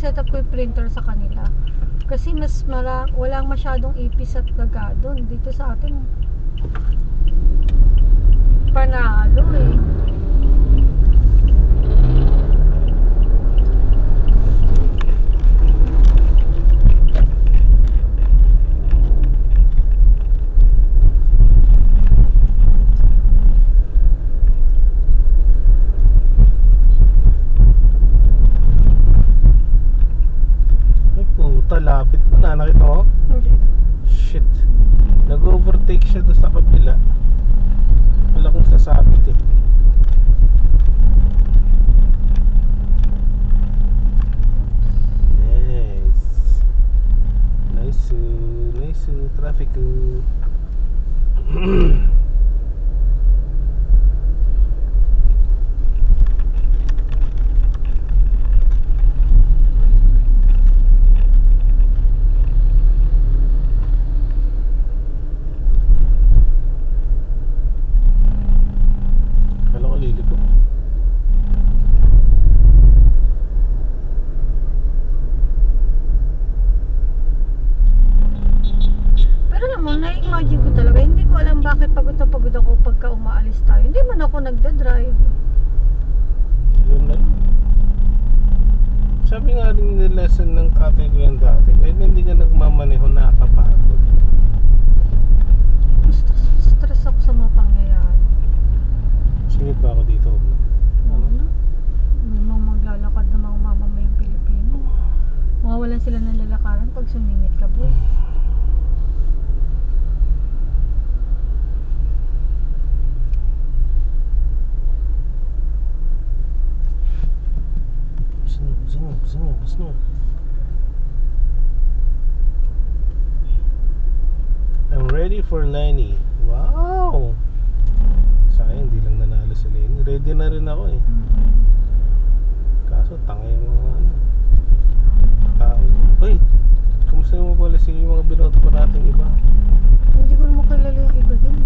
set up ko yung printer sa kanila. Kasi walang masyadong ipis at gaga doon. Dito sa atin, panalo eh. Lapit mo na, nakita mo? Hindi. Shit, nag-overtake siya doon sa kabila. Wala kong sasabit eh. Nice. Nice traffic. Na-imagine ko talaga, hindi ko alam bakit pagod na pagod ako pagka umaalis tayo. Hindi man ako nagda-drive. Yun na. Sabi nga rin nila lesson ng tatay ko yan dati, kahit hindi ka nagmamaneho, nakakapagod. Stress ako sa mga pangyayari. Singit pa ako dito. Ano na? May mga maglalakad na mga mamamayang Pilipino. Mawawalan sila ng lalakaran pag sumingit ka, boy. Snow. I'm ready for Lenny. Wow! Sayang, hindi lang nanalo si Lenny. Ready na rin ako eh. Kaso, tanga yung mga tao. Uy, kumusta mo pala si mga binoto pa natin iba? Hindi ko naman kilala yung iba dun.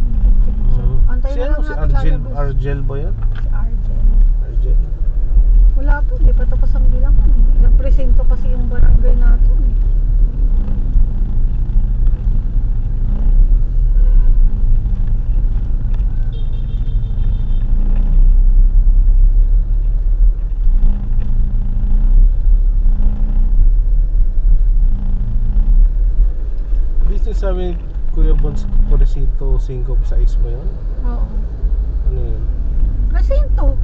Antayin na lang natin Argel ba yan? Si Argel. Argel? Wala po, di pa tapos ang bilangan. Nagpresento kasi yung barangay natin. Business sabi ni Kuya Bons, presinto 5 sa is ba yun? Oo. Ano yun? Presinto.